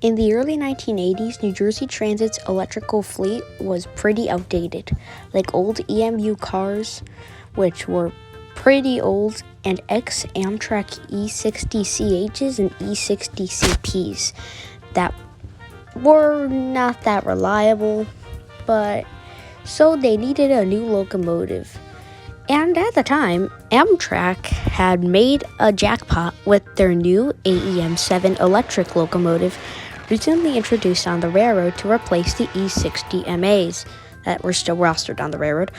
In the early 1980s, New Jersey Transit's electrical fleet was pretty outdated, like old EMU cars, which were pretty old, and ex-Amtrak E60CHs and E60CPs that were not that reliable, but so they needed a new locomotive. And at the time, Amtrak had made a jackpot with their new AEM-7 electric locomotive recently introduced on the railroad to replace the E60MAs that were still rostered on the railroad,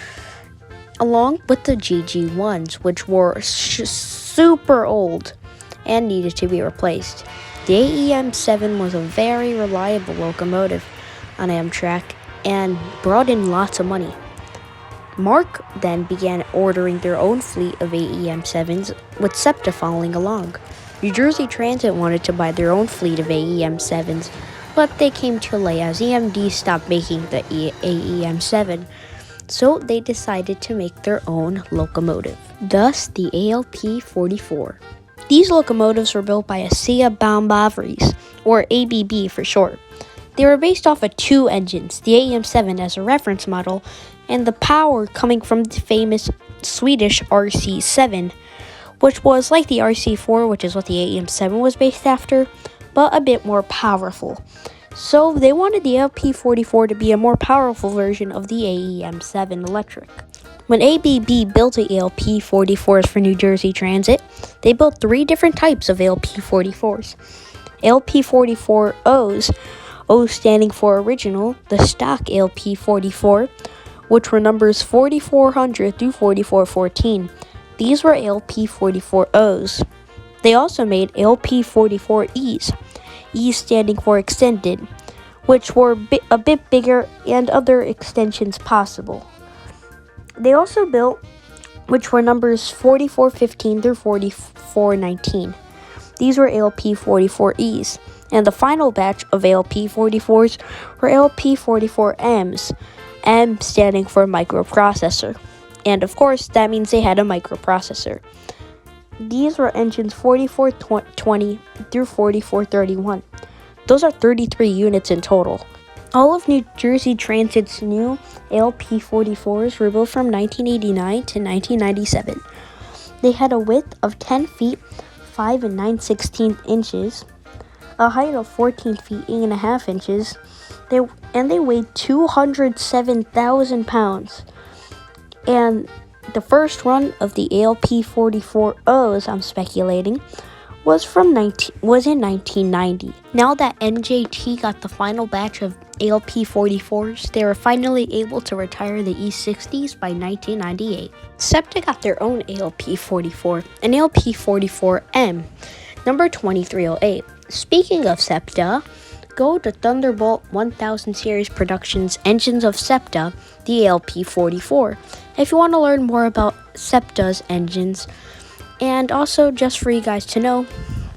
along with the GG1s, which were super old and needed to be replaced. The AEM-7 was a very reliable locomotive on Amtrak and brought in lots of money. Mark then began ordering their own fleet of AEM-7s, with SEPTA following along. New Jersey Transit wanted to buy their own fleet of AEM-7s, but they came too late as EMD stopped making the AEM-7, so they decided to make their own locomotive, thus the ALP-44. These locomotives were built by ABB, or ABB for short. They were based off of two engines, the AEM-7 as a reference model, and the power coming from the famous Swedish RC-7, which was like the RC-4, which is what the AEM-7 was based after, but a bit more powerful. So they wanted the ALP-44 to be a more powerful version of the AEM-7 electric. When ABB built the ALP-44s for New Jersey Transit, they built three different types of ALP-44s. ALP-44Os, O standing for original, the stock ALP-44, which were numbers 4400 through 4414. These were ALP-44Os. They also made ALP-44Es, E standing for extended, which were a bit bigger and other extensions possible. They also built, which were numbers 4415 through 4419. These were ALP-44Es, and the final batch of ALP-44s were ALP-44Ms, M standing for microprocessor. And of course, that means they had a microprocessor. These were engines 4420 through 4431. Those are 33 units in total. All of New Jersey Transit's new ALP-44s were built from 1989 to 1997. They had a width of 10 feet, 5 and 9/16 inches, a height of 14 feet, 8.5 inches, they weighed 207,000 pounds. And the first run of the ALP-44Os, I'm speculating, was in 1990. Now that NJT got the final batch of ALP-44s, they were finally able to retire the E60s by 1998. SEPTA got their own ALP-44, an ALP-44M, number 2308. Speaking of SEPTA, go to Thunderbolt 1000 Series Productions Engines of SEPTA, the ALP-44, if you want to learn more about SEPTA's engines. And also, just for you guys to know,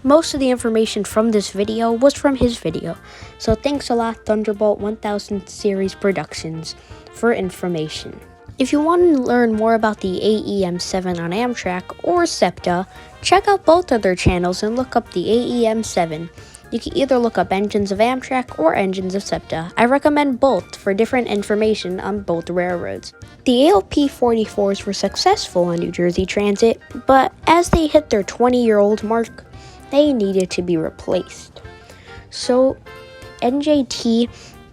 most of the information from this video was from his video. So thanks a lot, Thunderbolt 1000 Series Productions, for information. If you want to learn more about the AEM-7 on Amtrak or SEPTA, check out both of their channels and look up the AEM-7. You can either look up Engines of Amtrak or Engines of SEPTA. I recommend both for different information on both railroads. The ALP-44s were successful on New Jersey Transit, but as they hit their 20-year-old mark, they needed to be replaced. So NJT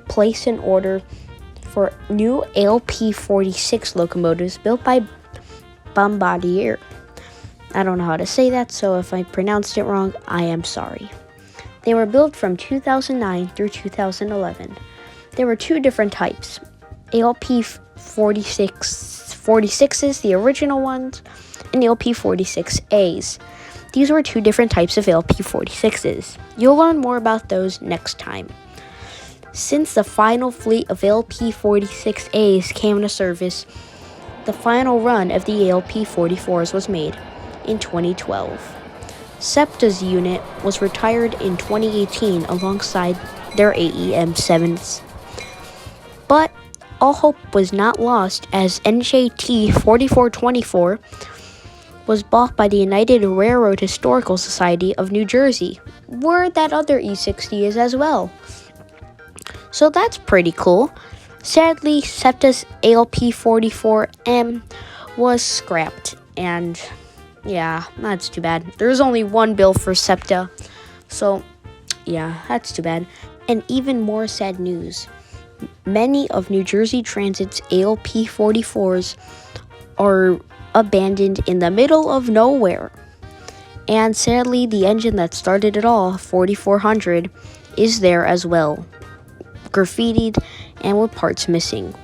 placed an order for new ALP-46 locomotives built by Bombardier. I don't know how to say that, so if I pronounced it wrong, I am sorry. They were built from 2009 through 2011. There were two different types, ALP-46s, the original ones, and ALP-46As. These were two different types of ALP-46s. You'll learn more about those next time. Since the final fleet of ALP-46As came into service, the final run of the ALP-44s was made in 2012. SEPTA's unit was retired in 2018 alongside their AEM-7s. But all hope was not lost as NJT 4424 was bought by the United Railroad Historical Society of New Jersey, where that other E60 is as well. So that's pretty cool. Sadly, SEPTA's ALP-44M was scrapped, and yeah, that's too bad. There's only one bill for SEPTA, so yeah, that's too bad. And even more sad news. Many of New Jersey Transit's ALP-44s are abandoned in the middle of nowhere. And sadly, the engine that started it all, 4400, is there as well, graffitied and with parts missing.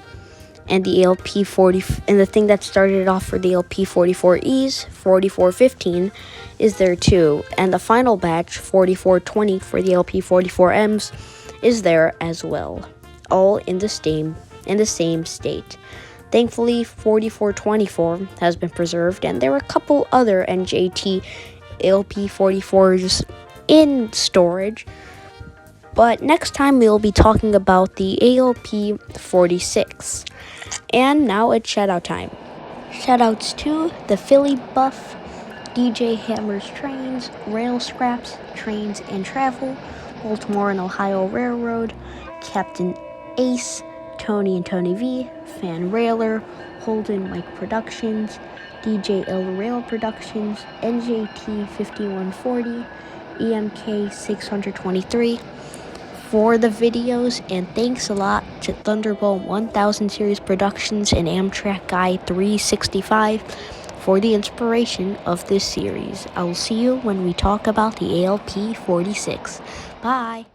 And the the thing that started it off for the ALP-44Es, 4415, is there too. And the final batch, 4420 for the ALP-44Ms, is there as well, all in the same state. Thankfully, 4424 has been preserved, and there are a couple other NJT ALP-44s in storage. But next time we'll be talking about the ALP-46. And now it's shoutout time. Shoutouts to the Philly Buff, DJ Hammers Trains, Rail Scraps, Trains and Travel, Baltimore and Ohio Railroad, Captain Ace, Tony and Tony V, Fan Railer, Holden Mike Productions, DJ L Rail Productions, NJT 5140, EMK 623 for the videos, and thanks a lot to Thunderbolt 1000 Series Productions and Amtrak Guy 365 for the inspiration of this series. I will see you when we talk about the ALP-46. Bye!